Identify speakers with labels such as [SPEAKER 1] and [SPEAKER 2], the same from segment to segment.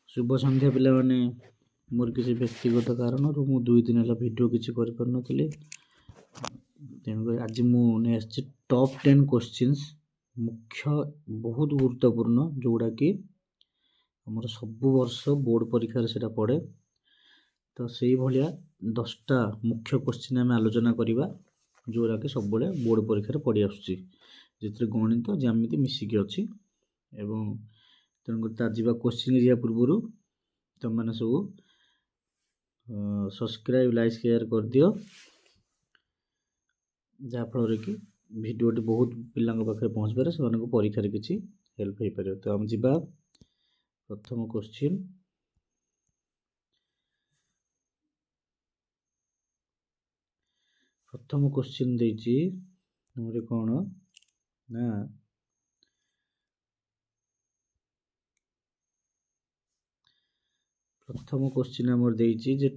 [SPEAKER 1] शुभ संध्या पिला माने मोर किसी व्यक्तिगत कारण मु 2 दिन है वीडियो किसी करें तेणुक आज मुझे टॉप 10 क्वेश्चंस मुख्य बहुत गुरुत्वपूर्ण जोड़ा कि आमर सब वर्ष बोर्ड परीक्षा से पड़े तो से भाया 10टा मुख्य क्वेश्चन आम आलोचना करवा जोरा कि सब बोर्ड परीक्षा पड़ी आसुच्ची गणित ज्यामिति मिसिकी अच्छी एवं तेणुक जा क्वेश्चन जा पूर्व तुम मैंने सब सब्सक्राइब लाइक शेयर कर दियो जहाँफल कि भिडियोटी बहुत पिला पाखे पहुँच पारे से परीक्षा किसी हेल्प हो पारे। तो आम जा प्रथम क्वेश्चन देती कौन ना प्रथम क्वेश्चन आमर देती जे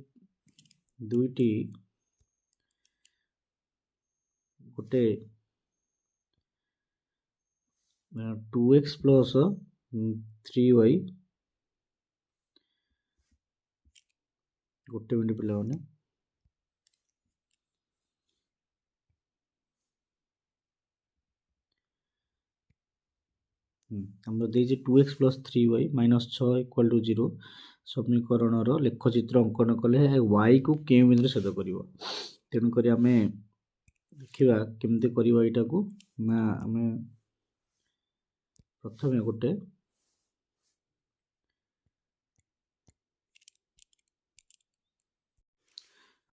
[SPEAKER 1] दुईटी गोटे 2x प्लस 3y गोटे मिनट पिला आमर देती 2x plus 3y minus 6 equal to 0 समीकरण लेखचित्र अंकन कले y को के बिंदु सेद कर तेणुक आम देखा केमती करवा यहाँ को ना आम प्रथम गोटे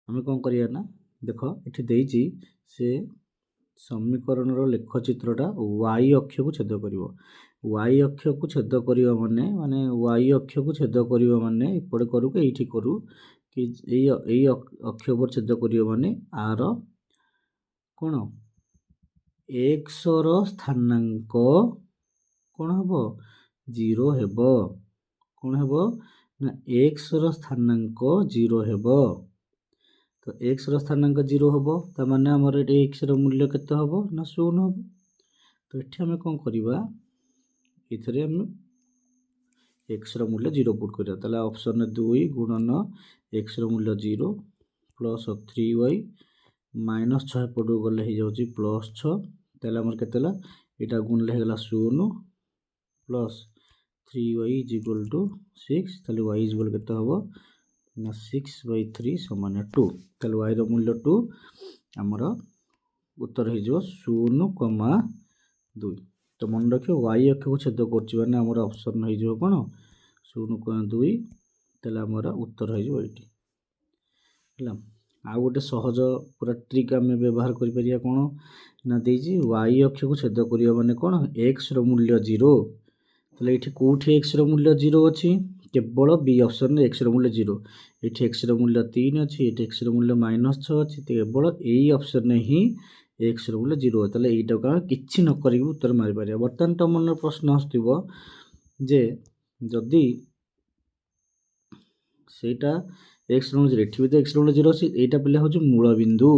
[SPEAKER 1] आम कौन करिया ना देख ये देती से समीकरण लेखचित्रटा y अक्ष को छेद कर y अक्ष को छेद करवा माने माने y अक्ष को छेद करवा माने एपटे करू कि ये करू कि यही अक्ष पर छेद करवा माने आर कौन x स्थानांक कौन हम 0 हेब कौन हेब ना x स्थानांक 0 हेब तो x स्थानांक 0 हम ताने आमर ये x मूल्य केते हम ना 0 हम तो ये आम कौन करवा ये आम x मूल्य 0 पुट करिया ताले ऑप्शन 2 गुणन x मूल्य 0 प्लस 3y माइनस 6 पटू गले हो जाऊँगी प्लस 6 ताले आमर केतेला यहाँ गुणले होगा 0 plus 3y is equal to 6 ताले y इज इक्वल केते हम ना 6/3 समान 2 ताले y रो मूल्य 2 आमर उत्तर हो 0,2 तो मन रखिए y अक्ष को छेद कर आमर ऑप्शन हो कौन 0,2 ताले आमर उत्तर हो है आउ गोटे सहज पूरा ट्रिक आम व्यवहार करिया कौन ना देजी y अक्ष को छेद करिया माने कौन x रो मूल्य 0 ताले ये कौटी x रो मूल्य 0 अच्छी केवल बी ऑप्शन x रो मूल्य 0 ये x रो मूल्य 3 अच्छी ये x रो मूल्य -6 अच्छी केवल यही ऑप्शन ही x रो मूल्य 0 ताले एटा का किछि न करी उत्तर मारि पारिया। बर्तमान तो मन प्रश्न आसथिबो जे जदी सेटा x रो मूल्य एठी तो x रो मूल्य 0 अछि एटा पले हो मूल बिंदु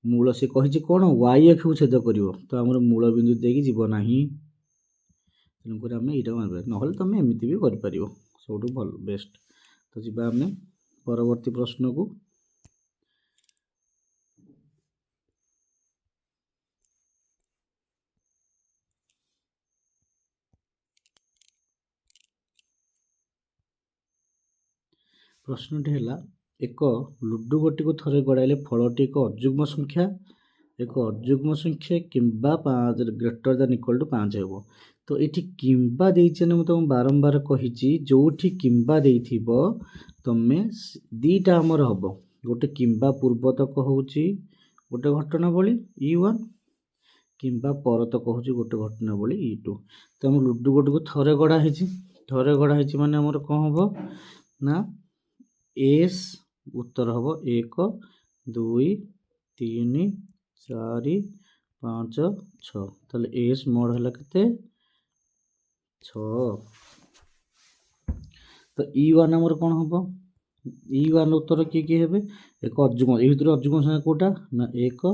[SPEAKER 1] मूल से कहि कौन y अक्ष को छेद करिवो तो हमर मूल बिंदु देकी जीव नाही तेणुक आम यहाँ मार ना तुम एमती भी कर सब भल बेस्ट। तो जी आम परवर्ती प्रश्न को प्रश्नटी है एक लुडु गोटी को थरे गड़ाइले फलटी एक अजुग्म संख्या किंबा 5 ग्रेटर देन इक्वल टू 5 हेबो तो ये किंबा देइछे ने तुम बारंबार कही जोठी किंबा देइथिबो तमे दीटा आमर हम गोटे किंबा पूर्वतक होउची गोटे घटनावली E1 किंबा परतक होउची गोटे घटनावली E2 तो हम लुडु गोटी को थरे गड़ा हेची माने हमर कोन हबो ना एस उत्तर हम 1 2 3 4 5 6 ताले एस मोड है केते 6 तो E1 आमर कौन हम E1 उत्तर किए हेबे एक अजुग्म ए भितर अजुग्म संख्या कोटा ना 1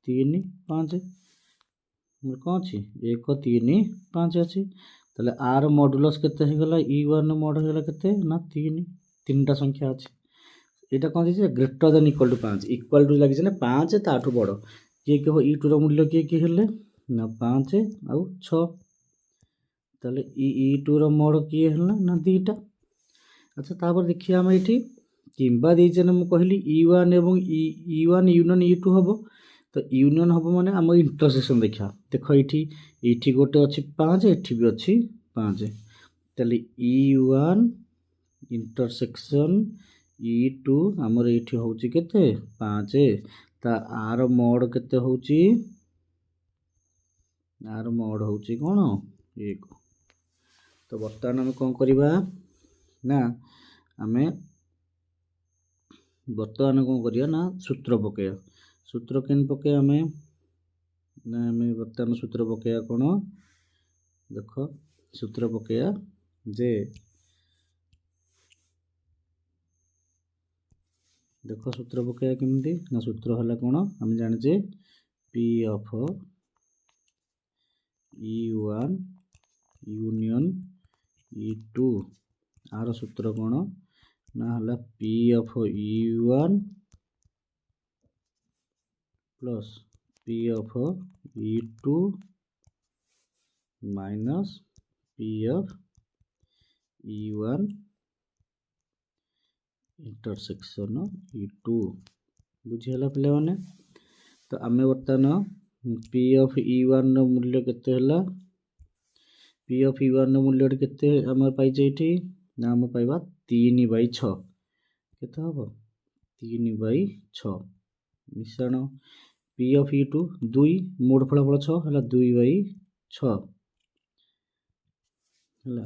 [SPEAKER 1] 3 5 कौन अच्छी 1 3 5 अच्छी ताले आर मॉडुलस केते हे गला e1 मॉड हे गला केते ना 3 तीनटा संख्या अछि एटा कोन दिसे ग्रेटर देन इक्वल टू लागि ना 5 ताठू बड़ के हो e2 रो मूल्य के हेले ना 5 आउ 6 ताले e2 रो मॉड के हेला ना 2टा अच्छा तापर देखिया हम एठी किंबा देइछे ना मु कहली e1 एवं e1 यूनियन e2 हबो तो यूनियन हबो माने हम इंटरसेक्शन देखा देखो एठी गोटे अछि 5 एठी भी अछि 5 ताले e1 इंटरसेक्शन e2 हमर एठी होउची केते 5 ता आर मोड केते होउची आर मोड होउची कोन 1 तो वर्तमान हम कोन करिबा ना हमें वर्तमान कोन करिया ना सूत्र पकेया सूत्र केन पके हमें ना हमें वर्तमान सूत्र पकेया कोन देखो सूत्र पकेया जे देखो सूत्र पकेया केमती ना सूत्र हला कोन हम जाने जे p of e1 union e2 आर सूत्र कोन ना हला p of e1 plus p of e2 minus p of e1 intersection e2 बुझिहला पिले माने तो आमे वर्तमान p ऑफ e1 रो मूल्य केते हला p ऑफ e1 रो मूल्य केते हम पाइ जेठी ना हम पाइबा 3/6 केते हबो 3/6 मिश्रण p ऑफ e2 2 मोड फलाफल 6 हला 2/6 हला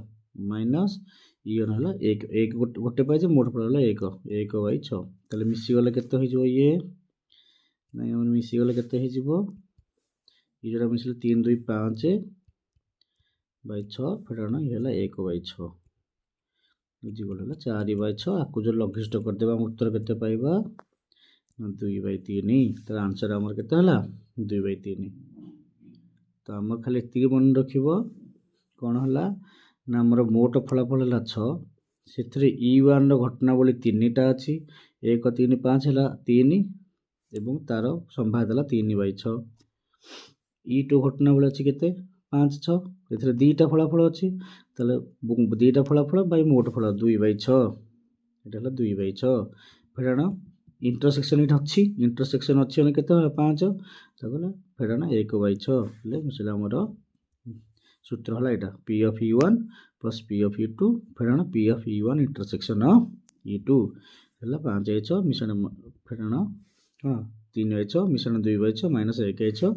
[SPEAKER 1] माइनस e1 हला 1 गोटे पाइ जे मोड फलाफल 1/6 ताले मिसी गले केते होई जो ये नै हम मिसी गले केते होई जिवो ये जरा मिसले 3 2 5/6 फेराना ये हला 1/6 बुझी गला 4/6 आकु जो लघिष्ठ कर देबा हम उत्तर केते पाइबा 2/3 तो आंसर हमर केते हला 2/3 तो हम खाली इति मन रखिबो कोन हला ना हमर मोट फलाफल हला 6 सेथरे e1 रो घटना बोली 3टा अछि 1 3 5 हला 3 एवं तार संभावित हला 3/6 e2 घटना बोली अछि केते 5 6 एथरे 2टा फलाफल अछि ताले 2टा फलाफल बाय मोट फल 2/6 एटा हला 2/6 फेराना इंटरसेक्शन इट अछि इंटरसेक्शन अछि ने केते हला 5 तगला फेराना 1/6 ले मिसला हमर सूत्र हला एटा p of e1 plus p of e2 फेराना p of e1 intersection e2 हला 5/6 मिश्रण फेराना हां 3/6 मिश्रण 2/6 माइनस 1/6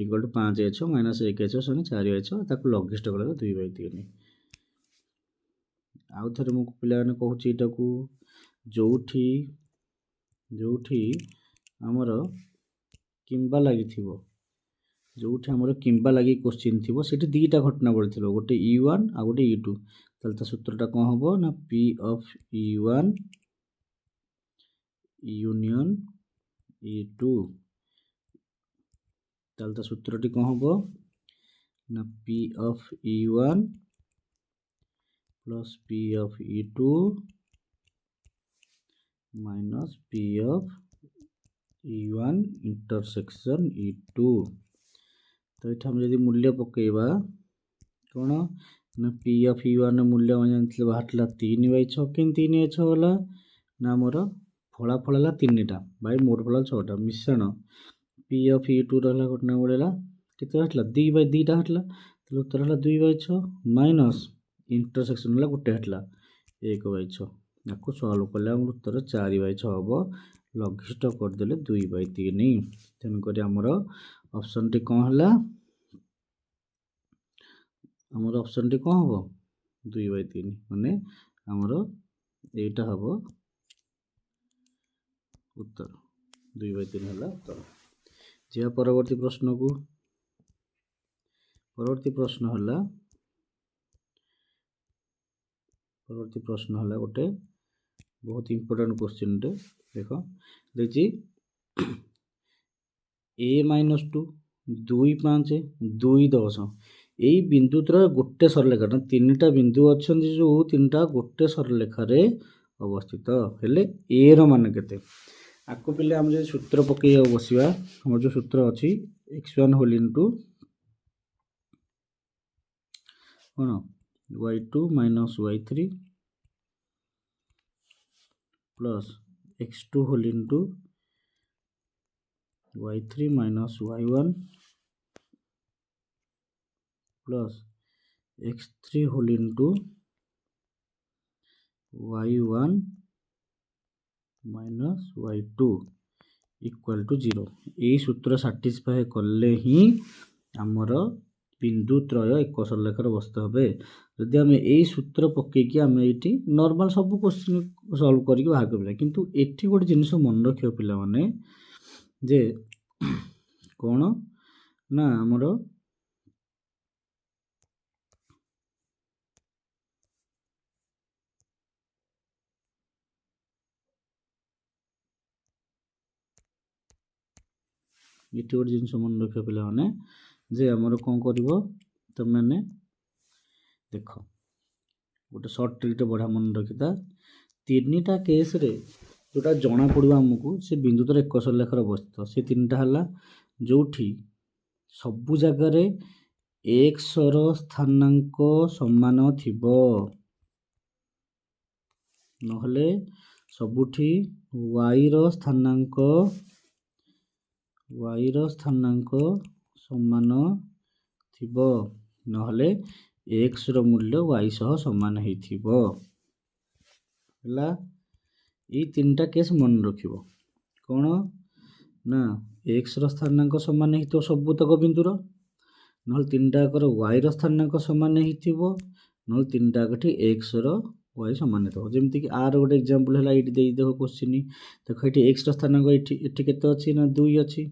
[SPEAKER 1] इक्वल टू 5/6 माइनस 1/6 सने 4/6 ताको लघिष्ठ कला 2/3 आउ थरे मु पिला ने कहूची एटा को जोठी हमर किंबा लागि थिबो जोठी हमर किंबा लागि क्वेश्चन थिबो सेठी दुईटा घटना बढिथिलो गोटे e1 आ गोटे e2 तल त सूत्रटा कोन हबो ना p of e1 union e2 तल त सूत्रटी कोन हबो ना p of e1 plus p of e2 minus p of e1 intersection e2 तो इठा हम यदि मूल्य पकेबा कोन ना p of e1 मूल्य हम जानथिले बाहरला 3/6 किन 3/6 होला ना हमर फलाफल हला 3टा बाय मोड फलाफल 6टा मिश्रण p of e2 रहला घटना बोलेला केते हटला 2/2टा हटला तो उत्तर हला 2/6 माइनस इंटरसेक्शन हला गुटे हटला 1/6 याको सॉल्व करले हम उत्तर 4/6 हबो लघिष्ठ कर देले 2/3 तेन करी हमर ऑप्शन टी कोन हला हमर ऑप्शन टी कोन हबो 2/3 माने हमर एटा हबो उत्तर 2/3 हला उत्तर जे परवर्ती प्रश्न को परवर्ती प्रश्न हला गोटे बहुत इंपोर्टेंट क्वेश्चन रे देखो देखि a - 2 2 5 2 10 ଏଇ ବିନ୍ଦୁତ୍ର ଗୋଟେ ସରଳରେଖା ନା ତିନିଟା ବିନ୍ଦୁ ଅଛନ୍ତି ଯେଉଁ ତିନିଟା ଗୋଟେ ସରଳରେଖାରେ ଅବସ୍ଥିତ ହେଲେ ଏ ର ମାନ କେତେ ଆକୁ ପିଲେ ଆମେ ଯଦି ସୂତ୍ର ପକେଇବାକୁ ବସିବା ଆମର ଯେଉଁ ସୂତ୍ର ଅଛି x1 ହୋଲ୍ ଇଣ୍ଟୁ କ'ଣ y2 minus y3 plus x2 whole into y3 minus y1 plus x3 whole into y1 minus y2 equal to 0 यही सूत्र साटिस्फाए कले ही आमर बिंदु त्रय एक सरलेखार अवस्था हे जदि आम यही सूत्र पकईकि आम ये नॉर्मल सब क्वेश्चन सॉल्व करके बाहर कर किंतु एठी गोटे जिनिस मन रखियो पिला माने जे कौन ना आमर ये गोटे जिन मन रख पे जे आमर कौन कर तुम मैंने देख गोटे सर्ट ट्रिक बढ़िया मन रखिता तीन टा केस रे जोटा जना पड़ो आमको से बिंदु तर एक सरलेखार अवस्थित से तीन टा है जो सबु जगार एक्स स्थानांक समान थिबो नहले सबुठी वाई रो स्थानांक समान थिबो नहले एक्स रो मूल्य वाई सह समान हेइथिबो हला ई तीनटा केस मन रखिबो कोन ना एक्स रो स्थानांक समान हेइतो सबुतक बिंदुर नहले तीनटा कर वाई रो स्थानांक समान हेइथिबो नहले तीनटा कठी एक्स रो वाई समान हेइतो जेमति कि आर गोटे एग्जांपल हला इटी देई देखो क्वेश्चन देखो इटी एक्स रो स्थानांक इटी केते अछि ना 2 अछि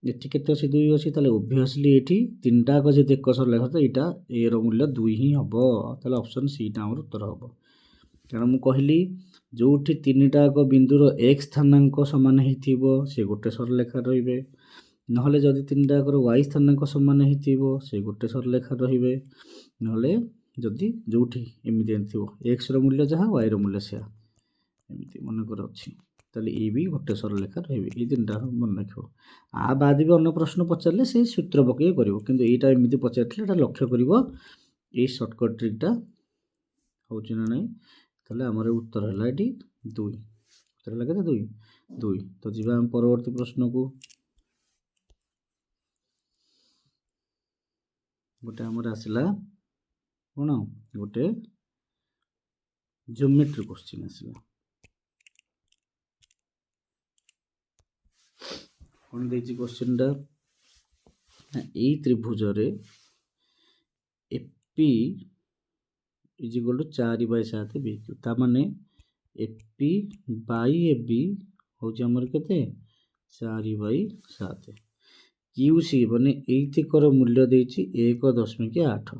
[SPEAKER 1] एटी केते अछि 2 अछि ताले ऑब्वियसली एटी तीनटा को जे एक सरलेखा तो एटा ए रो मूल्य 2 ही हबो ताले ऑप्शन सी टा हमर उत्तर हबो कारण मु कहली जोठी तीनटा को बिंदुर x स्थानांक समान हेइथिबो से गोटे सरलेखा रहिबे नहले जदि तीनटा को y स्थानांक समान हेइथिबो से गोटे सरलेखा रहिबे नहले जदि जोठी एमिति एथिबो x रो मूल्य जहा y रो मूल्य से एमिति मन कर अछि ताले ए भी गोटे सरलेखा रहिबे ए तीनटा मन रखिबो आ बाद भी अन्य प्रश्न पचारले से सूत्र पकई करिवो किंतु एटा एमिति पचारले एटा लक्ष्य करिवो ए शॉर्टकट ट्रिक टा होछि ना नै ताले हमर उत्तर हला एटी 2 उत्तर हला केते 2 तो जिबा हम परवर्ती प्रश्न को गोटे हमर आसिला कोन गोटे ज्योमेट्री क्वेश्चन आसिला कौन देखिए क्वेश्चन टा ए त्रिभुज रे AP is equal to 4/7 BQ ता माने एपी बाई एबी होची हमर केते 4/7 क्यूसी माने एइतिकर मूल्य देछि 1.8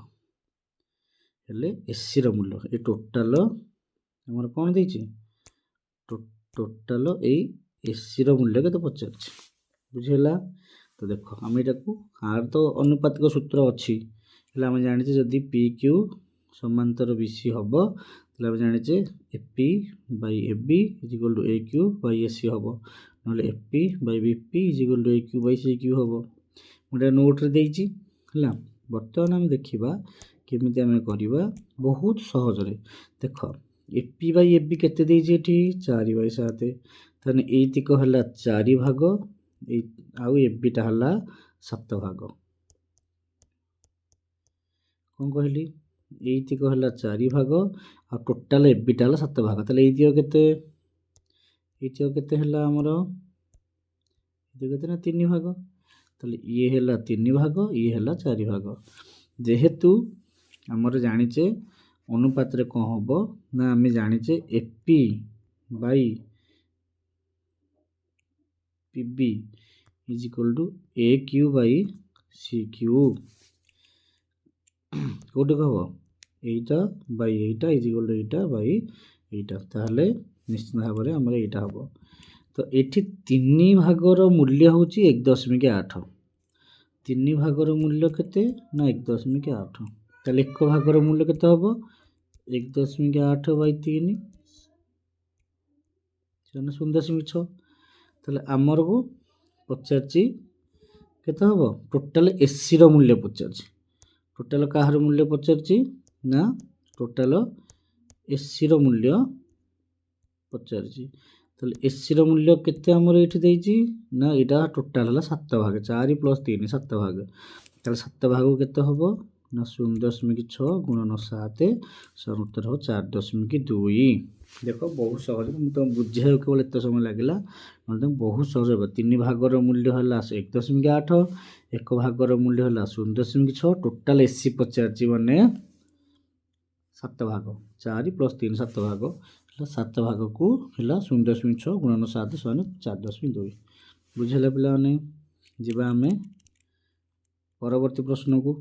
[SPEAKER 1] हेले एससी रो मूल्य ए टोटल हमर कोन देछि टोटल ए एससी रो मूल्य केते पचारछि बुझेला तो देखो हम एटा को आर तो अनुपातिक सूत्र अछि हेला हम जानि जे जदी पी क्यू समांतर बीसी हबो तले हम जानि जे AP by AB is equal to AQ by AC हबो नले AP by BP is equal to AQ by CQ हबो मुडा नोट रे देछि हला वर्तमान हम देखिबा केमिति हम करिबा बहुत सहज रे देखो एपी बाय एबी केते देछि एठी 4/7 तने एतिक हला 4 भाग आउ एबिटा हला 7 भाग कौन कहली एतिक हला 4 भाग आ टोटल एबिटा हला 7 भाग तले एतिक केते हला हमरो एतिक केते ना 3 भाग तले ये हला 3 भाग ये हला 4 भाग जेहेतु हमर जानिचे अनुपात रे कोन हबो ना हम जानिचे AP by PB is equal to A Q by C Q कोटे कह एटा बाई एटा इज इक्वल टू एटा बाई एटा ताहले निश्चित भाव में हमर एटा हम तो एठी 3 भागर मूल्य होची 1.8 3 ଭାଗର ମୂଲ୍ୟ କେତେ ନା 1.8। ତାହେଲେ 1 ଭାଗର ମୂଲ୍ୟ କେତେ ହେବ 1.8 ବାଇ 3 0.6। ତାହେଲେ ଆମରକୁ ପଚାରିଛି କେତେ ହେବ ଟୋଟାଲ ଏସିର ମୂଲ୍ୟ ପଚାରିଛି। ଟୋଟାଲ କାହାର ମୂଲ୍ୟ ପଚାରିଛି ନା ଟୋଟାଲ ଏସିର ମୂଲ୍ୟ ପଚାରିଛି। ତାହେଲେ ଏସିର ମୂଲ୍ୟ କେତେ ଆମର ଏଇଠି ଦେଇଛି ନା ଏଇଟା ଟୋଟାଲ ହେଲା 7 ଭାଗ 4 + 3 7 ଭାଗ। ତାହେଲେ 7 ଭାଗକୁ କେତେ ହେବ ନା 0.6 ଗୁଣନ 7 ସମାନ ଉତ୍ତର ହେବ 4.2। ଦେଖ ବହୁତ ସହଜ, ମୁଁ ତ ବୁଝିବାକୁ କେବଳ ଏତେ ସମୟ ଲାଗିଲା, ନହେଲେ ତମେ ବହୁତ ସହଜ ହେବ। 3 ଭାଗର ମୂଲ୍ୟ ହେଲା 1.8, 1 ଭାଗର ମୂଲ୍ୟ ହେଲା 0.6, ଟୋଟାଲ ଏସି ପଚାରିଛି ମାନେ 7 ଭାଗ 4 + 3 7 ଭାଗ ହେଲା 7 ଭାଗକୁ ହେଲା 0.6 ଗୁଣନ 7 ସମାନ 4.2। ବୁଝିଲା ପିଲାମାନେ? ଯିବା ଆମେ ପରବର୍ତ୍ତୀ ପ୍ରଶ୍ନକୁ।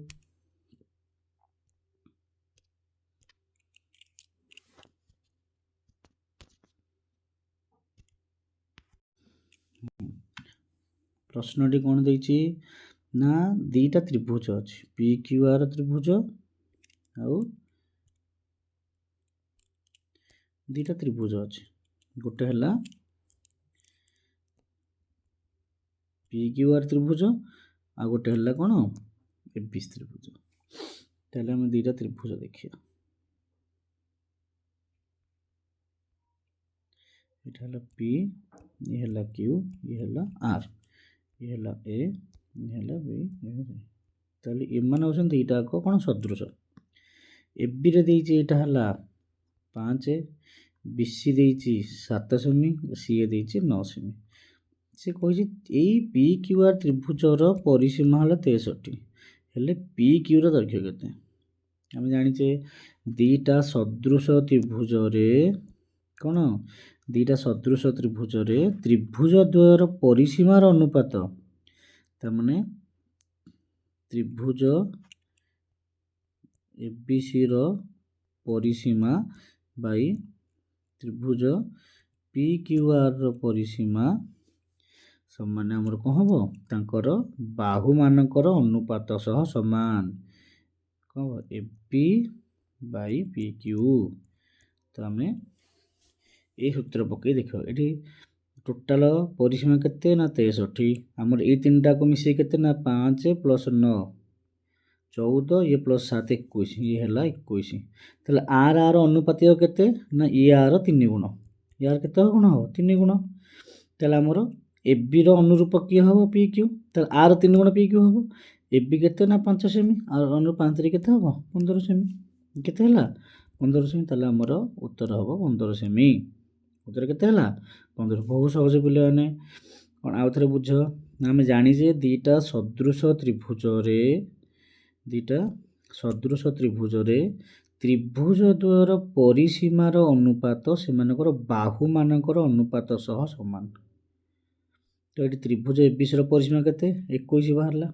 [SPEAKER 1] ପ୍ରଶ୍ନଟି କ'ଣ ଦେଇଛି ନା ଦୁଇଟା ତ୍ରିଭୁଜ ଅଛି, PQR ତ୍ରିଭୁଜ ଆଉ ଦୁଇଟା ତ୍ରିଭୁଜ ଅଛି। ଗୋଟେ ହେଲା PQR ତ୍ରିଭୁଜ ଆଉ ଗୋଟେ ହେଲା କ'ଣ ABC ତ୍ରିଭୁଜ। ତାହେଲେ ଆମେ ଦୁଇଟା ତ୍ରିଭୁଜ ଦେଖିବା। এটা হলো P, ये হলো Q, ये হলো R, ये হলো A, ये হলো B, ये হলো A। তাহলে এମାନେ হচ্ছেন এইটা କ'ଣ ସଦୃଶ। AB ରେ ଦେଇଛି ଏଇଟା ହେଲା 5, BC ଦେଇଛି 7 ସେମି, CA ଦେଇଛି 9 ସେମି। ସେ କହିଛି ଏଇ PQR ତ୍ରିଭୁଜର ପରିସୀମା ହେଲା 63, ହେଲେ PQର ଦୈର୍ଘ୍ୟ କେତେ? ଆମେ ଜାଣିଛେ ଦୁଇଟା ସଦୃଶ ତ୍ରିଭୁଜରେ କ'ଣ ଦୁଇଟା ସଦୃଶ ତ୍ରିଭୁଜରେ ତ୍ରିଭୁଜ ଦ୍ୱୟର ପରିସୀମାର ଅନୁପାତ, ତାମାନେ ତ୍ରିଭୁଜ ABCର ପରିସୀମା ବାଇ ତ୍ରିଭୁଜ PQRର ପରିସୀମା ସମାନ ଆମର କ'ଣ ହେବ ତାଙ୍କର ବାହୁମାନଙ୍କର ଅନୁପାତ ସହ ସମାନ। କ'ଣ ହେବ AB ବାଇ PQ। ତ ଆମେ এই সূত্র পকাই দেখ, এটি টোটাল পরিসীমা কেতে না 63, আমার এই তিনটাকে মিশাই কেতে না 5 + 9 14, ইয়ে +7 21, ইয়ে হলা 21। তাহলে আর আর অনুপাতীয় কেতে না ইয়ে আর 3 গুণ, ইয়ার কেতে গুণ হব 3 গুণ। তাহলে আমার এবি র অনুরূপ কি হব PQ, তাহলে আর 3 গুণ PQ হব। এবি কেতে না 5 সেমি আর অনুরূপ 5 রে কেতে হব 15 সেমি, কেতে হলা 15 সেমি। তাহলে আমার উত্তর হব 15 সেমি। ଉତ୍ତର କେତେ ହେଲା 15। ବହୁତ ସହଜ ପିଲାମାନେ, କ'ଣ ଆଉ ଥରେ ବୁଝ। ଆମେ ଜାଣିଛେ ଦୁଇଟା ସଦୃଶ ତ୍ରିଭୁଜରେ ତ୍ରିଭୁଜ ଦ୍ୱୟର ପରିସୀମାର ଅନୁପାତ ସେମାନଙ୍କର ବାହୁମାନଙ୍କର ଅନୁପାତ ସହ ସମାନ। ତ ଏଠି ତ୍ରିଭୁଜ ABCର ପରିସୀମା କେତେ 21 ବାହାରିଲା।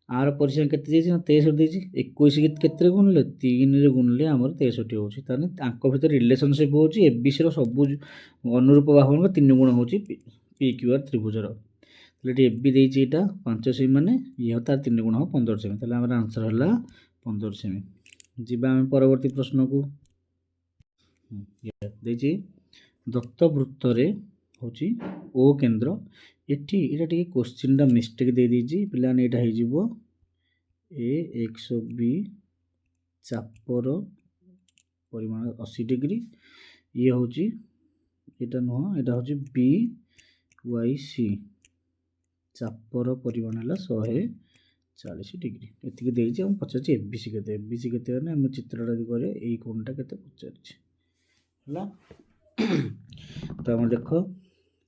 [SPEAKER 1] आर परिसीमा केते ଦେଇଛି ନା 63 ଦେଇଛି। 21 କେତେରେ ଗୁଣିଲେ 3ରେ ଗୁଣିଲେ ଆମର 63 ହେଉଛି। ତାହେଲେ ତାଙ୍କ ଭିତରେ ରିଲେସନସିପ୍ ହେଉଛି ABC ର ସବୁ ଅନୁରୂପ ବାହୁମାନଙ୍କ 3 ଗୁଣ ହେଉଛି PQR ତ୍ରିଭୁଜର। ତାହେଲେ ଏଠି AB ଦେଇଛି ଏଇଟା 5 ସେମି, ମାନେ ଇଏ ତାର 3 ଗୁଣ ହେବ 15 ସେମି। ତାହେଲେ ଆମର ଆନ୍ସର ହେଲା 15 ସେମି। ଯିବା ଆମେ ପରବର୍ତ୍ତୀ ପ୍ରଶ୍ନକୁ। ଦେଇଛି ଦତ୍ତ ବୃତ୍ତରେ ହେଉଛି O କେନ୍ଦ୍ର। ଏଠି ଏଇଟା ଟିକେ କୋଶ୍ଚିନ୍ଟା ମିଷ୍ଟେକ୍ ଦେଇଦେଇଛି ପିଲାମାନେ, ଏଇଟା ହେଇଯିବ AXB ଚାପର ପରିମାଣ 80 ଡିଗ୍ରୀ, ଇଏ ହେଉଛି ଏଇଟା ନୁହଁ, ଏଇଟା ହେଉଛି BYC ଚାପର ପରିମାଣ ହେଲା 140 ଡିଗ୍ରୀ। ଏତିକି ଦେଇଛି। ଆମେ ପଚାରିଛି ABC କେତେ। ABC କେତେ ମାନେ ଆମେ ଚିତ୍ରଟା ଯଦି କରିବା ଏଇ କୋଣଟା କେତେ ପଚାରିଛି ହେଲା। ତ ଆମେ ଦେଖ,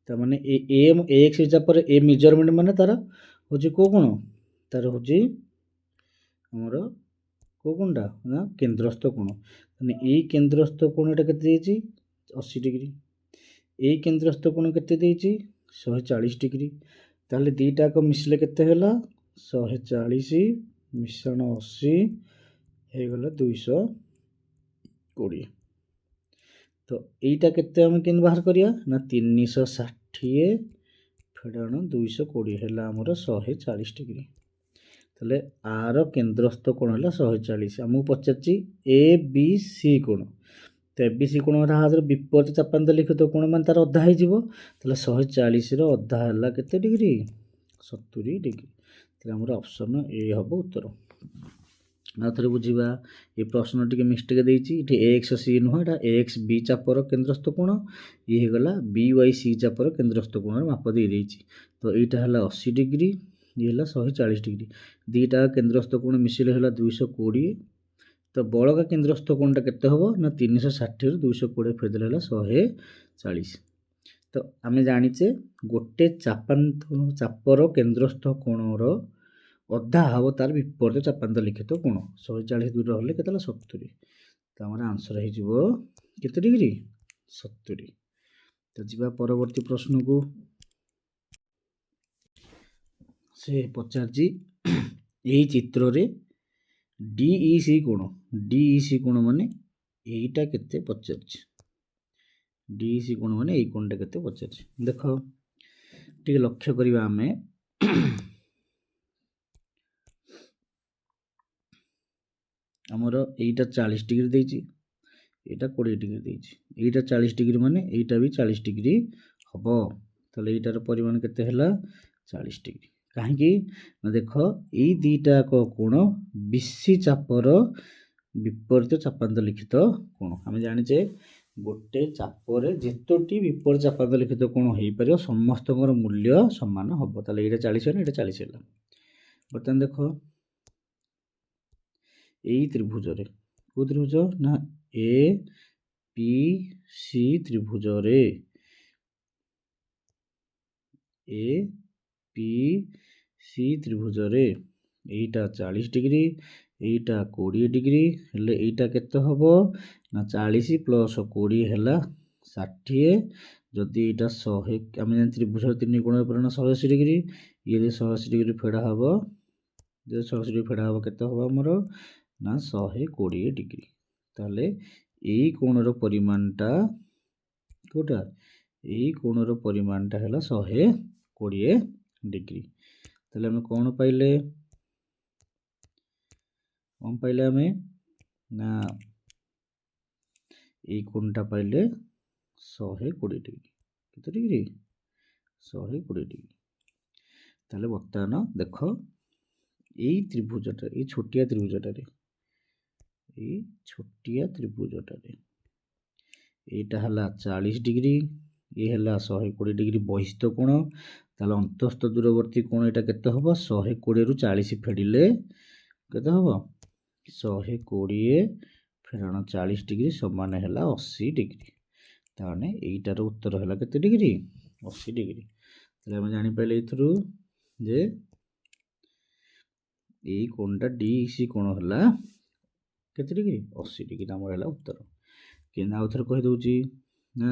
[SPEAKER 1] ତାମାନେ AX ଚାପରେ ଏ ମେଜରମେଣ୍ଟ ମାନେ ତାର ହେଉଛି କେଉଁ କୋଣ, ତାର ହେଉଛି ଆମର କେଉଁ କୋଣଟା ନା କେନ୍ଦ୍ରସ୍ଥ କୋଣ। ମାନେ ଏଇ କେନ୍ଦ୍ରସ୍ଥ କୋଣଟା କେତେ ଦେଇଛି 80 ଡିଗ୍ରୀ, ଏଇ କେନ୍ଦ୍ରସ୍ଥ କୋଣ କେତେ ଦେଇଛି 140 ଡିଗ୍ରୀ। ତାହେଲେ ଦୁଇଟାକ ମିଶିଲେ କେତେ ହେଲା 140 ମିଶାଣ 80 ହେଇଗଲା 220। ତ এইটা କେତେ ଆମେ କେମିତି ବାହାର କରିବା ନା 360 ଫେଡ଼ାଣ 220 ହେଲା ଆମର 140 ଡିଗ୍ରୀ। ତାହେଲେ ଆର କେନ୍ଦ୍ରସ୍ଥ କୋଣ ହେଲା 140। ଆମକୁ ପଚାରିଛି ଏ ବି ସି କୋଣ, ତ ଏ ବି ସି କୋଣ ହାତରେ ବିପରୀତ ଚାପାନ୍ତ ଲିଖିତ କୋଣ ମାନେ ତାର ଅଧା ହେଇଯିବ। ତାହେଲେ 140ର ଅଧା ହେଲା କେତେ ଡିଗ୍ରୀ? 70 ଡିଗ୍ରୀ। ତାହେଲେ ଆମର ଅପସନ୍ ଏ ହେବ ଉତ୍ତର। ଆଉ ଥରେ ବୁଝିବା, ଏ ପ୍ରଶ୍ନ ଟିକେ ମିଷ୍ଟେକ୍ ଦେଇଛି, ଏଠି ଏକ୍ସ ସି ନୁହଁ, ଏଇଟା ଏକ୍ସ ବି ଚାପର କେନ୍ଦ୍ରସ୍ଥ କୋଣ, ଇଏ ହେଇଗଲା ବି ୱାଇ ସି ଚାପର କେନ୍ଦ୍ରସ୍ଥ କୋଣର ମାପ ଦେଇଦେଇଛି। ତ ଏଇଟା ହେଲା 80 ଡିଗ୍ରୀ, ଇଏ ହେଲା 140 ଡିଗ୍ରୀ। ଦୁଇଟା କେନ୍ଦ୍ରସ୍ଥ କୋଣ ମିଶିଲେ ହେଲା 220। ତ ବଳକା କେନ୍ଦ୍ରସ୍ଥ କୋଣଟା କେତେ ହେବ ନା 360ରୁ 220 ଫେରିଦେଲେ ହେଲା 140। ତ ଆମେ ଜାଣିଛେ ଗୋଟେ ଚାପର କେନ୍ଦ୍ରସ୍ଥ କୋଣର ଅଧା ହେବ ତାର ବିପରୀତ ଚାପାନ୍ତ ଲିଖିତ କୋଣ। 140 ଦୂର ହେଲେ କେତେ ହେଲା? 70। ତ ଆମର ଆନ୍ସର ହେଇଯିବ କେତେ ଡିଗ୍ରୀ? 70। ତ ଯିବା ପରବର୍ତ୍ତୀ ପ୍ରଶ୍ନକୁ। ସେ ପଚାରିଛି ଏହି ଚିତ୍ରରେ DEC କୋଣ, DEC କୋଣ ମାନେ ଏଇଟା କେତେ ପଚାରିଛି? DEC କୋଣ ମାନେ ଏଇ କୋଣଟା କେତେ ପଚାରିଛି? ଦେଖ ଟିକେ ଲକ୍ଷ୍ୟ କରିବା ଆମେ, ଆମର ଏଇଟା 40 ଡିଗ୍ରୀ ଦେଇଛି, ଏଇଟା 20 ଡିଗ୍ରୀ ଦେଇଛି, ଏଇଟା 40 ଡିଗ୍ରୀ ମାନେ ଏଇଟା ବି 40 ଡିଗ୍ରୀ ହେବ। ତାହେଲେ ଏଇଟାର ପରିମାଣ କେତେ ହେଲା? 40 ଡିଗ୍ରୀ। କାହିଁକି ନା ଦେଖ ଏଇ ଦୁଇଟାକ କୋଣ ବିସି ଚାପର ବିପରୀତ ଚାପାନ୍ତ ଲିଖିତ କୋଣ। ଆମେ ଜାଣିଛେ ଗୋଟେ ଚାପରେ ଯେତୋଟି ବିପରୀତ ଚାପାନ୍ତ ଲିଖିତ କୋଣ ହେଇପାରିବ ସମସ୍ତଙ୍କର ମୂଲ୍ୟ ସମାନ ହେବ। ତାହେଲେ ଏଇଟା 40 ହେଲା, ଏଇଟା 40 ହେଲା। ବର୍ତ୍ତମାନ ଦେଖ ଏଇ ତ୍ରିଭୁଜରେ, କେଉଁ ତ୍ରିଭୁଜ ନା ଏ ପି ସି ତ୍ରିଭୁଜରେ, ଏ ପି ସି ତ୍ରିଭୁଜରେ ଏଇଟା 40 ଡିଗ୍ରୀ, ଏଇଟା 20 ଡିଗ୍ରୀ ହେଲେ ଏଇଟା କେତେ ହେବ ନା 40 ପ୍ଲସ୍ 20 ହେଲା 60। ଯଦି ଏଇଟା 100, ଆମେ ଜାଣି ତ୍ରିଭୁଜର ତିନି କୋଣର ପରିମାଣ 180 ଡିଗ୍ରୀ, ଇଏ ଯଦି 180 ଡିଗ୍ରୀ ଫେଡ଼ା ହେବ, ଯଦି 180 ଡିଗ୍ରୀ ଫେଡ଼ା ହେବ କେତେ ହେବ ଆମର ନା 120 ଡିଗ୍ରୀ। ତାହେଲେ ଏଇ କୋଣର ପରିମାଣଟା କେଉଁଟା? ଏଇ କୋଣର ପରିମାଣଟା ହେଲା 120 ଡିଗ୍ରୀ। ତାହେଲେ ଆମେ କ'ଣ ପାଇଲେ? କ'ଣ ପାଇଲେ ଆମେ ନା ଏଇ କୋଣଟା ପାଇଲେ 120 ଡିଗ୍ରୀ। କେତେ ଡିଗ୍ରୀ? 120 ଡିଗ୍ରୀ। ତାହେଲେ ବର୍ତ୍ତମାନ ଦେଖ ଏଇ ତ୍ରିଭୁଜଟା, ଏଇ ଛୋଟିଆ ତ୍ରିଭୁଜଟାରେ, ଏଇ ଛୋଟିଆ ତ୍ରିଭୁଜଟାରେ ଏଇଟା ହେଲା 40 ଡିଗ୍ରୀ, ଇଏ ହେଲା 120 ଡିଗ୍ରୀ ବହିସ୍ଥ କୋଣ। ତାହେଲେ ଅନ୍ତଃସ୍ଥ ଦୂରବର୍ତ୍ତୀ କୋଣ ଏଇଟା କେତେ ହେବ? 120ରୁ 40 ଫେଡ଼ିଲେ କେତେ ହେବ? 120 ଫେରଣ 40 ଡିଗ୍ରୀ ସମାନ ହେଲା 80 ଡିଗ୍ରୀ। ତାହେଲେ ଏଇଟାର ଉତ୍ତର ହେଲା କେତେ ଡିଗ୍ରୀ? 80 ଡିଗ୍ରୀ। ତାହେଲେ ଆମେ ଜାଣିପାରିଲେ ଏଇଥିରୁ ଯେ ଏଇ କୋଣଟା DEC କୋଣ ହେଲା କେତେ ଡିଗ୍ରୀ? 80 ଡିଗ୍ରୀ ଆମର ହେଲା ଉତ୍ତର। କିନ୍ତୁ ଆଉ ଥରେ କହିଦେଉଛି ନା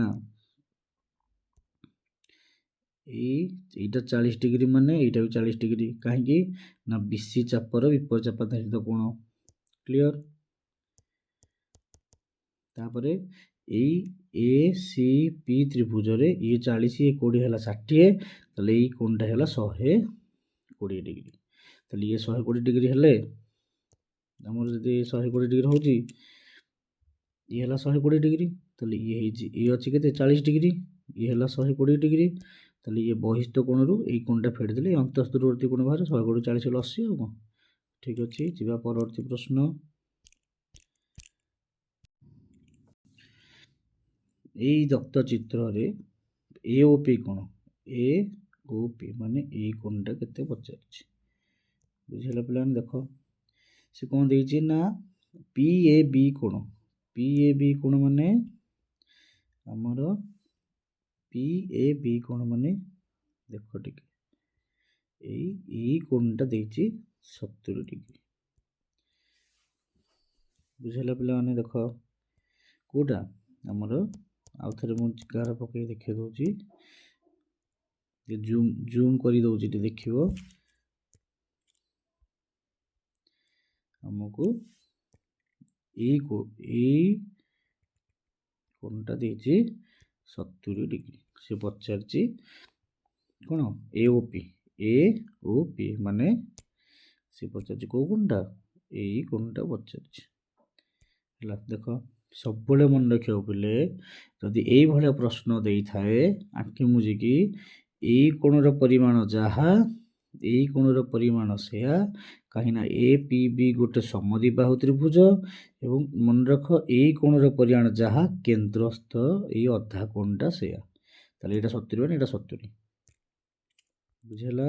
[SPEAKER 1] ଏଇଟା 40 ଡିଗ୍ରୀ ମାନେ ଏଇଟା ବି 40 ଡିଗ୍ରୀ। କାହିଁକି ନା ବିସି ଚାପର ବିପରୀତ ଚାପାନ୍ତ ଲିଖିତ କୋଣ। କ୍ଲିଅର? ତାପରେ ଏଇ ଏ ସି ପି ତ୍ରିଭୁଜରେ ଇଏ 40, ଇଏ 20 ହେଲା 60, ତାହେଲେ ଏଇ କୋଣଟା ହେଲା 120 ଡିଗ୍ରୀ। ତାହେଲେ ଇଏ 120 ଡିଗ୍ରୀ ହେଲେ ଆମର ଯଦି 120 ଡିଗ୍ରୀ ହେଉଛି, ଇଏ ହେଲା 120 ଡିଗ୍ରୀ, ତାହେଲେ ଇଏ ହେଇଛି, ଇଏ ଅଛି କେତେ? 40 ଡିଗ୍ରୀ, ଇଏ ହେଲା 120 ଡିଗ୍ରୀ। ତାହେଲେ ଇଏ ବହିସ୍ଥ କୋଣରୁ ଏଇ କୋଣଟା ଫେଡ଼ିଦେଲେ ଏଇ ଅନ୍ତଃସ୍ଥ ଦୂରବର୍ତ୍ତୀ କୋଣ ବାହାରେ 120 40 ହେଲେ 80 ଆଉ କ'ଣ। ଠିକ୍ ଅଛି, ଯିବା ପରବର୍ତ୍ତୀ ପ୍ରଶ୍ନ। ଏଇ ଦତ୍ତ ଚିତ୍ରରେ ଏ ଓ ପି କୋଣ, ଏ ଓ ପି ମାନେ ଏଇ କୋଣଟା କେତେ ପଚାରିଛି? ବୁଝିହେଲା ପିଲାମାନେ? ଦେଖ ସେ କ'ଣ ଦେଇଛି ନା ପି ଏ ବି କୋଣ, ପି ଏ ବି କୋଣ ମାନେ ଆମର ପି ଏ ବି କୋଣ ମାନେ ଦେଖ ଟିକେ ଏଇ କୋଣଟା ଦେଇଛି 70 ଡିଗ୍ରୀ। ବୁଝିହେଲା ପିଲାମାନେ? ଦେଖ କେଉଁଟା ଆମର, ଆଉ ଥରେ ମୁଁ ଗାର ପକେଇ ଦେଖେଇ ଦେଉଛି, ଜୁମ୍ କରିଦେଉଛି, ଟିକେ ଦେଖିବ। ଆମକୁ ଏଇ କୋଣଟା ଦେଇଛି 70 ଡିଗ୍ରୀ। ସେ ପଚାରିଛି କ'ଣ? ଏ ଓ ପି, ଏ ଓ ପି ମାନେ सी पचार कौ कोणटा यही कोणटा पचार देख सब मन रखा पे जदि ये प्रश्न दे थाए आखि मुझिकी यही कोणर परिमाण जहा यही कोणर परिमाण सेया कहीं ए पी बी गोटे समद्विबाहु त्रिभुज एवं मन रख यही कोणर परिमाण जहा केन्द्रस्थ ये अधा कोणटा सेया ताले एटा 70 बने एटा 70 बुझेला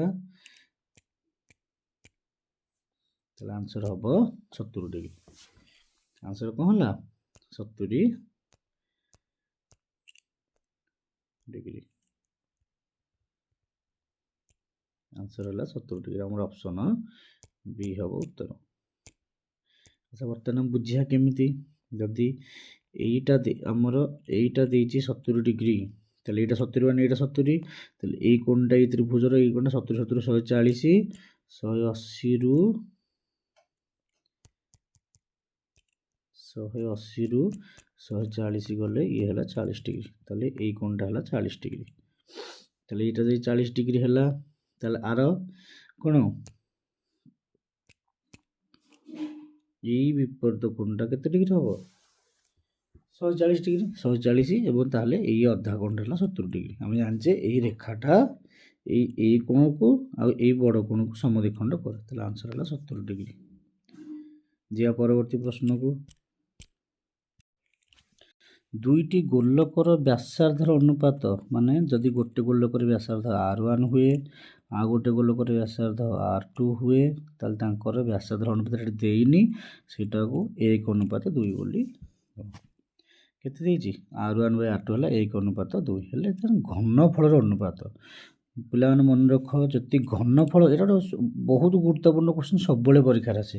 [SPEAKER 1] ताले आंसर हबो 70 डिग्री आंसर कौन होला 70 डिग्री आंसर होला 70 डिग्री हमर ऑप्शन बी हबो उत्तर। अच्छा बर्तमान बुझिया केमिति जदि एटा हमर एटा देछि 70 डिग्री ताले एटा 70 बने एटा 70 ताले ए कोणटा ए त्रिभुजर ए कोणटा 70 70 140 180 रु 140 गले ये है 40 डिग्री ताले ये कोणटा है 40 डिग्री ताले ये 40 डिग्री है ताले आर कौन यही विपरीत कोणटा केते डिग्री हम 140 डिग्री 140 एवं ताले ये अधा कोणटा है 70 डिग्री आम जाने यही रेखाटा यही कोण को आई बड़ कोण को समद्विखंड करे ताले आंसर है 70 डिग्री। जा परवर्ती प्रश्न को दुईटी गोलकर व्यासार्धर अनुपात माने जदि गोटे गोलकर व्यासार्ध R1 हुए आ गोटे गोलकर व्यासार्ध R2 हुए ताले तांकर व्यासार्धर अनुपात देइनी सेटा को 1 अनुपात 2 बोली केते देइछि R1 बाय R2 हला 1 अनुपात 2 हेले तार घनफलर अनुपात पिला माने मन रख जति घनफल एटा बहुत गुरुत्वपूर्ण क्वेश्चन सब बेले परीक्षा आसे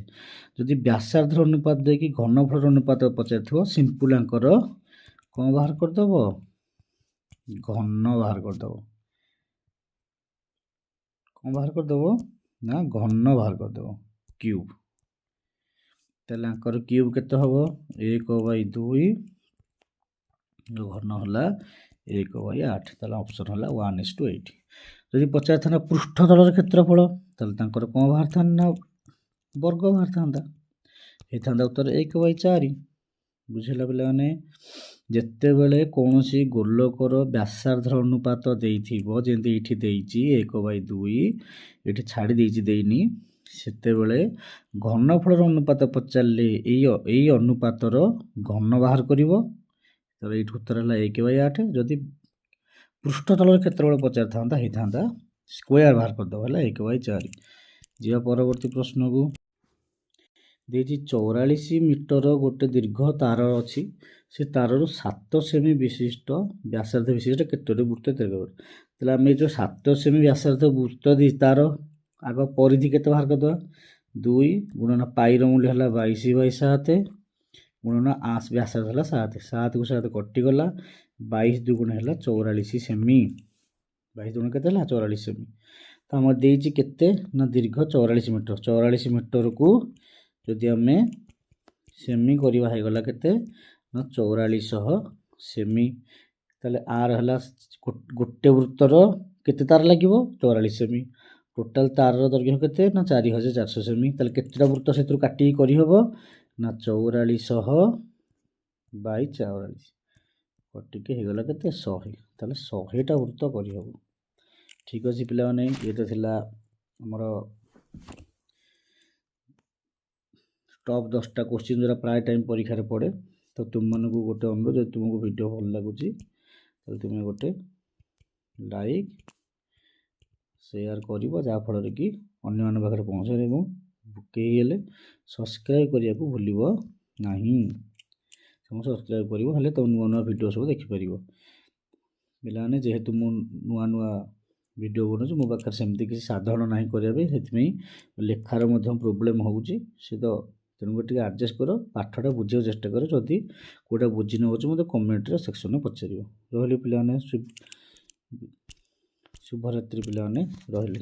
[SPEAKER 1] जदि व्यासार्धर अनुपात देकी घनफलर अनुपात पचारथिबो सिंपल आंकर कौन बाहर करदेव घन बाहर करदेव कौन बाहर करदेव ना घन बाहर करदेव क्यूब ताले आंकर क्यूब केते हबो 1/2 घन होला 1/8 ताले ऑप्शन होला 1:8 जदि पचार थाना पृष्ठतलर क्षेत्रफल ताले तांकर कौन बाहर था ना वर्ग बाहर था हे था उत्तर 1/4 बुझेला पिला माने जेते बेले कौनसी गोलकर व्यासार्धर अनुपात देइथिबो जेंति इठी देइछि 1/2 इठी छाडी देइछि देइनी सेते बेले घनफलर अनुपात पचारले एई अनुपातर घन बाहर करिवो तले इठी उत्तर हला 1/8 जदि पृष्ठतलर क्षेत्रफल पचार थांता हे थांता स्क्वायर बाहर करदो हला 1/4। जिया परवर्ती प्रश्न को देइछि 44 मीटर गोटे दीर्घ तार अछि से तारर 7 सेमी विशिष्ट व्यासार्ध विशिष्ट केतोटी वृत्त तैयार ताले आमे जो 7 सेमी व्यासार्ध वृत्त दी तार आग परिधि केते बाहर करदो 2 गुणन पाई रो मूल्य हला 22/7 गुणन आस व्यासार्ध हला 7 7 को 7 कटि गला 22 दुगुण हला 44 सेमी 22 दुगुण केते हला 44 सेमी तो हम देइछि केते ना दीर्घ 44 मीटर को जदि आमे सेमी करबा हे गला केते ना 4400 सेमी ताले आर हला गोटे वृत्तर केते तार लागिवो 44 सेमी टोटल तार दैर्घ्य केते ना 4400 सेमी ताले केतेटा वृत्त सेतु काटी करि हबो ना 4400/44 कटि के हे गला केते 100 ताले 100टा वृत्त करि हबो। ठीक अछि पिला माने एटा थिला हमर टॉप 10टा क्वेश्चन जरा प्राय टाइम परीक्षा रे पड़े तो तुम मन को गोटे अनुरोध जब तुमको वीडियो भल लगुची तो तुम्हें गोटे लाइक शेयर करिवो जा फल रे कि अन्य मान पाखरे पहुँचे एवं कई हेले सब्सक्राइब करिया को भूलिबो नाही सब्सक्राइब करिवो हेले तो नुआ नुआ वीडियो सब देखि परिवो मिलाने जेहेतु मु नुआ नुआ वीडियो बनउछु मो पाखरे सेमती किसी साधारण नाही करिया बे सेतमै लेखार मध्यम प्रॉब्लम होउची से तो तेणुक टे आडजस्ट कर पाठटा बुझे चेष्टा कर जदि कोटा बुझी न हो मत कमेंट सेक्शन में पचार रही पाने शुभरात्रि पाने रही।